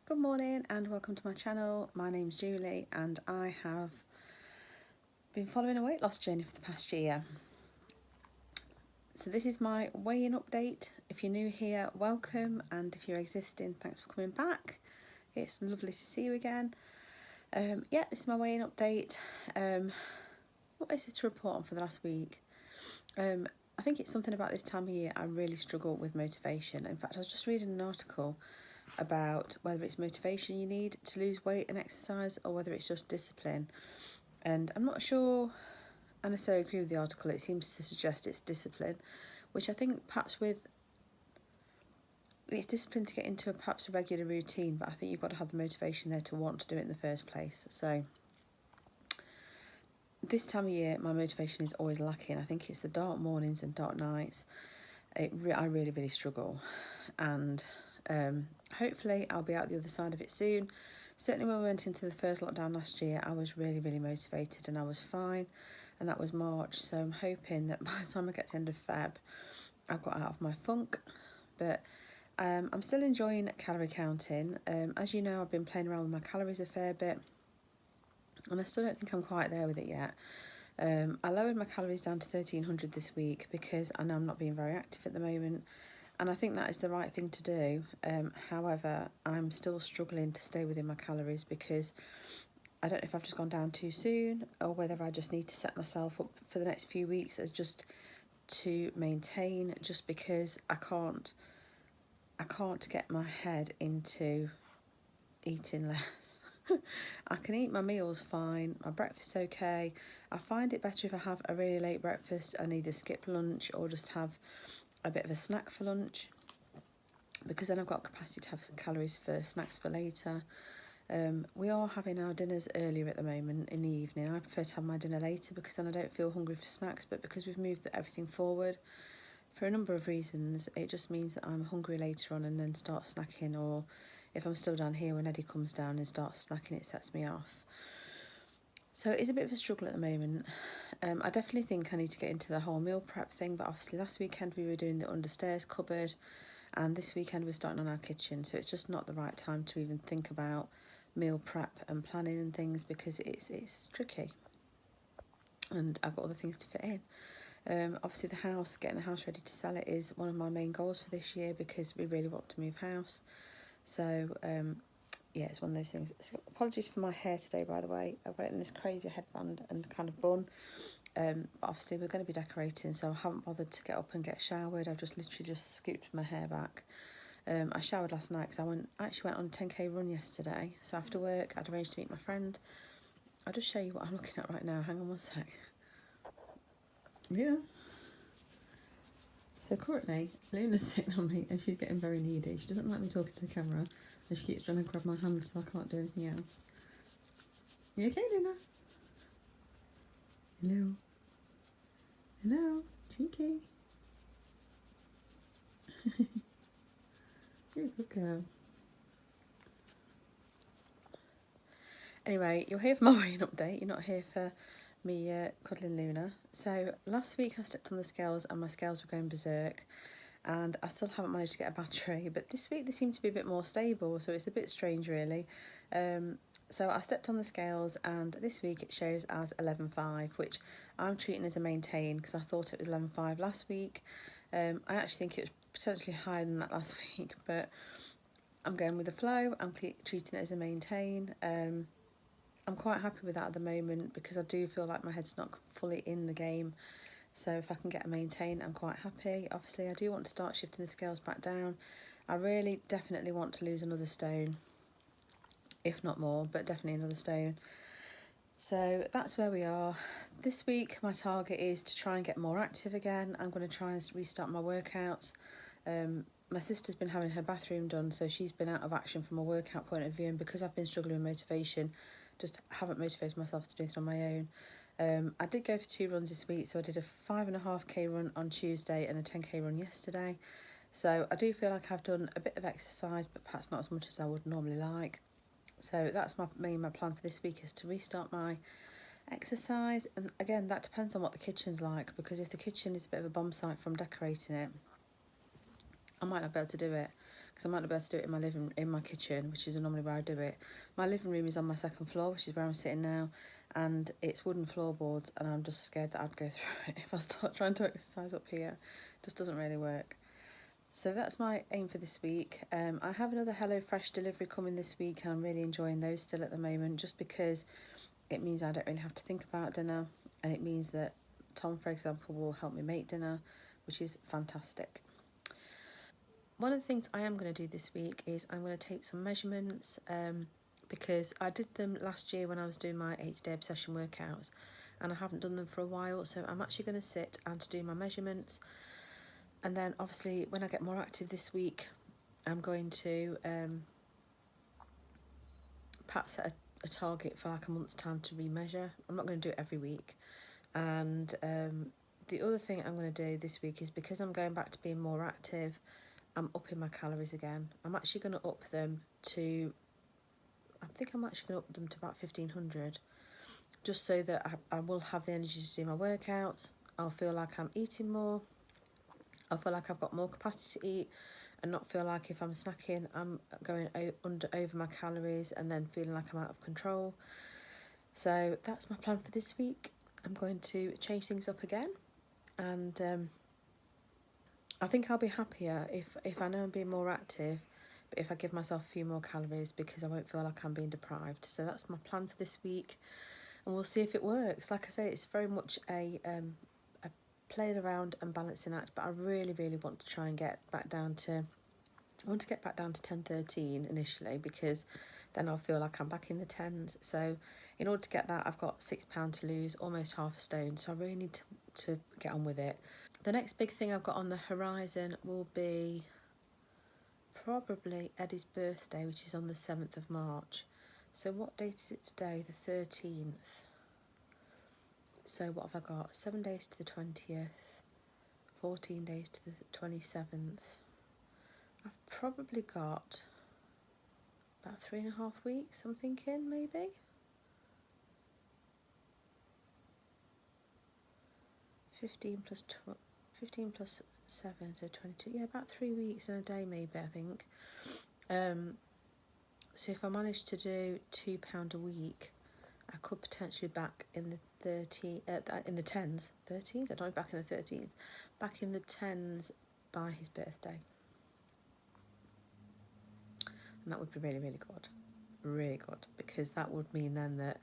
Good morning and welcome to my channel. My name's Julie and I have been following a weight loss journey for the past year. So this is my weigh-in update. If you're new here, welcome, and if you're existing, thanks for coming back. It's lovely to see you again. This is my weigh-in update. What is it to report on for the last week? I think it's something about this time of year I really struggle with motivation. In fact, I was just reading an article about whether it's motivation you need to lose weight and exercise or whether it's just discipline. And I'm not sure I necessarily agree with the article. It seems to suggest it's discipline, which I think perhaps it's discipline to get into perhaps a regular routine, but I think you've got to have the motivation there to want to do it in the first place. So this time of year, my motivation is always lacking. I think it's the dark mornings and dark nights. I really struggle, and hopefully I'll be out the other side of it soon. Certainly when we went into the first lockdown last year, I was really motivated and I was fine, and that was March, so I'm hoping that by the time I get to the end of Feb, I've got out of my funk. But I'm still enjoying calorie counting. As you know, I've been playing around with my calories a fair bit, and I still don't think I'm quite there with it yet. I lowered my calories down to 1300 this week because I know I'm not being very active at the moment, and I think that is the right thing to do. However, I'm still struggling to stay within my calories because I don't know if I've just gone down too soon or whether I just need to set myself up for the next few weeks as just to maintain, just because I can't get my head into eating less. I can eat my meals fine, my breakfast's okay. I find it better if I have a really late breakfast and either skip lunch or just have a bit of a snack for lunch, because then I've got capacity to have some calories for snacks for later. We are having our dinners earlier at the moment in the evening. I prefer to have my dinner later because then I don't feel hungry for snacks, but because we've moved everything forward for a number of reasons, it just means that I'm hungry later on and then start snacking, or if I'm still down here when Eddie comes down and starts snacking, it sets me off. So it is a bit of a struggle at the moment. I definitely think I need to get into the whole meal prep thing, but obviously last weekend we were doing the understairs cupboard, and this weekend we're starting on our kitchen, so it's just not the right time to even think about meal prep and planning and things because it's tricky, and I've got other things to fit in. Obviously getting the house ready to sell it is one of my main goals for this year because we really want to move house. So it's one of those things. So apologies for my hair today, by the way. I've got it in this crazy headband and kind of bun. But obviously we're going to be decorating, so I haven't bothered to get up and get showered. I've just literally scooped my hair back. I showered last night because I actually went on a 10k run yesterday. So after work, I'd arranged to meet my friend. I'll just show you what I'm looking at right now. Hang on one sec. Yeah. So currently, Luna's sitting on me and she's getting very needy. She doesn't like me talking to the camera and she keeps trying to grab my hand so I can't do anything else. You okay, Luna? Hello? Hello? Cheeky? You're a good girl. Anyway, you're here for my weighing update. You're not here for me cuddling Luna. So last week I stepped on the scales and my scales were going berserk, and I still haven't managed to get a battery, but this week they seem to be a bit more stable, so it's a bit strange really. So I stepped on the scales and this week it shows as 11.5, which I'm treating as a maintain because I thought it was 11.5 last week. I actually think it was potentially higher than that last week, but I'm going with the flow. I'm treating it as a maintain. I'm quite happy with that at the moment because I do feel like my head's not fully in the game. So if I can get a maintain, I'm quite happy. Obviously, I do want to start shifting the scales back down. I really definitely want to lose another stone, if not more, but definitely another stone. So that's where we are. This week, my target is to try and get more active again. I'm going to try and restart my workouts. My sister's been having her bathroom done, so she's been out of action from a workout point of view, and because I've been struggling with motivation, just haven't motivated myself to do it on my own. I did go for 2 runs this week, so I did a 5.5k run on Tuesday and a 10k run yesterday. So I do feel like I've done a bit of exercise, but perhaps not as much as I would normally like. So that's my plan for this week, is to restart my exercise. And again, that depends on what the kitchen's like, because if the kitchen is a bit of a bomb site from decorating it, I might not be able to do it because I might not be able to do it in my kitchen, which is normally where I do it. My living room is on my second floor, which is where I'm sitting now, and it's wooden floorboards, and I'm just scared that I'd go through it if I start trying to exercise up here. It just doesn't really work. So that's my aim for this week. I have another HelloFresh delivery coming this week, and I'm really enjoying those still at the moment, just because it means I don't really have to think about dinner, and it means that Tom, for example, will help me make dinner, which is fantastic. One of the things I am going to do this week is I'm going to take some measurements, because I did them last year when I was doing my 8-day obsession workouts, and I haven't done them for a while, so I'm actually going to sit and do my measurements. And then obviously when I get more active this week, I'm going to perhaps set a target for like a month's time to remeasure. I'm not going to do it every week. And the other thing I'm going to do this week is, because I'm going back to being more active, I'm upping my calories again. I'm actually going to up them to, I think I'm actually going to up them to about 1,500, just so that I will have the energy to do my workouts. I'll feel like I'm eating more. I'll feel like I've got more capacity to eat, and not feel like if I'm snacking, I'm going over my calories and then feeling like I'm out of control. So that's my plan for this week. I'm going to change things up again, and I think I'll be happier if I know I'm being more active, but if I give myself a few more calories, because I won't feel like I'm being deprived. So that's my plan for this week, and we'll see if it works. Like I say, it's very much a playing around and balancing act, but I really, really want to try and get back down to, I want to get back down to 10-13 initially, because then I'll feel like I'm back in the tens. So in order to get that, I've got £6 to lose, almost half a stone. So I really need to get on with it. The next big thing I've got on the horizon will be probably Eddie's birthday, which is on the 7th of March. So what date is it today? The 13th. So what have I got? 7 days to the 20th, 14 days to the 27th. I've probably got about 3.5 weeks, I'm thinking, maybe. 15 plus 7, so 22. Yeah, about 3 weeks and a day, maybe, I think. So if I manage to do £2 a week, I could potentially be back in the in the tens, 13s. I don't know, back in the 13s, back in the tens by his birthday, and that would be really, really good, because that would mean then that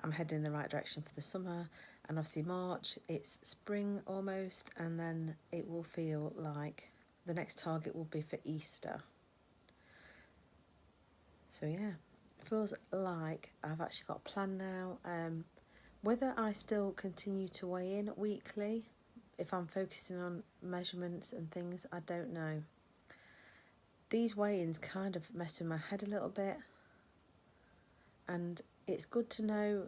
I'm heading in the right direction for the summer. And obviously March, it's spring almost, and then it will feel like the next target will be for Easter. So yeah, it feels like I've actually got a plan now. Whether I still continue to weigh in weekly, if I'm focusing on measurements and things, I don't know. These weigh-ins kind of mess with my head a little bit, and it's good to know.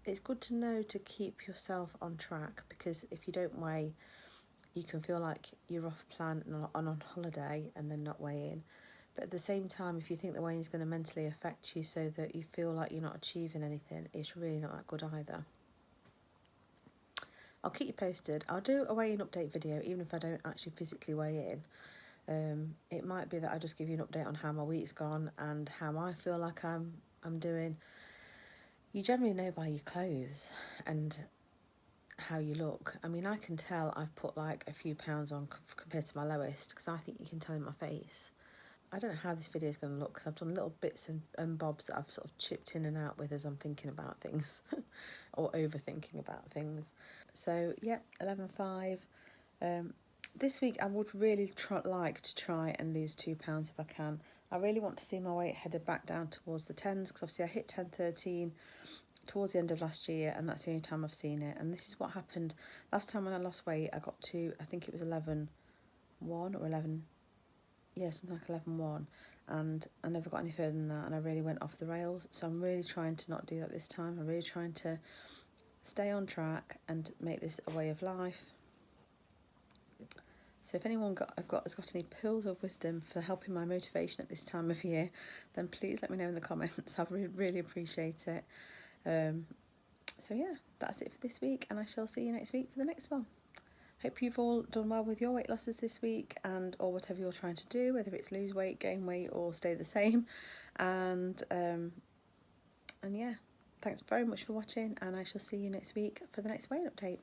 It's good to know to keep yourself on track, because if you don't weigh, you can feel like you're off plan and on holiday and then not weighing. But at the same time, if you think the weighing is going to mentally affect you so that you feel like you're not achieving anything, it's really not that good either. I'll keep you posted. I'll do a weigh-in update video, even if I don't actually physically weigh in. It might be that I just give you an update on how my week's gone and how I feel like I'm doing. You generally know by your clothes and how you look. I mean, I can tell I've put like a few pounds on compared to my lowest, because I think you can tell in my face. I don't know how this video is going to look, because I've done little bits and bobs that I've sort of chipped in and out with as I'm thinking about things or overthinking about things. So yeah, 11.5. This week I would really like to try and lose £2 if I can. I really want to see my weight headed back down towards the tens, because obviously I hit 10-13 towards the end of last year, and that's the only time I've seen it. And this is what happened last time when I lost weight. I got to, I think it was 11.1 or 11, yeah, something like 11.1, and I never got any further than that, and I really went off the rails. So I'm really trying to not do that this time. I'm really trying to stay on track and make this a way of life. So if anyone has got any pearls of wisdom for helping my motivation at this time of year, then please let me know in the comments. I really appreciate it. So yeah, that's it for this week, and I shall see you next week for the next one. hope you've all done well with your weight losses this week, and or whatever you're trying to do, whether it's lose weight, gain weight, or stay the same. And yeah, thanks very much for watching, and I shall see you next week for the next weight update.